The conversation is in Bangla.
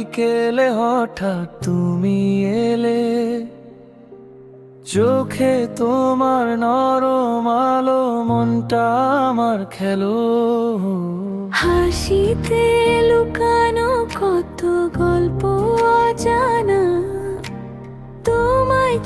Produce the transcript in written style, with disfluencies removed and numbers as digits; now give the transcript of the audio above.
বিকেলে হঠাৎ তুমি এলে, চোখে তোমার নরম আলো, মনটা আমার খেলো। হাসিতে লুকানো কত গল্প অজানা, তোমায়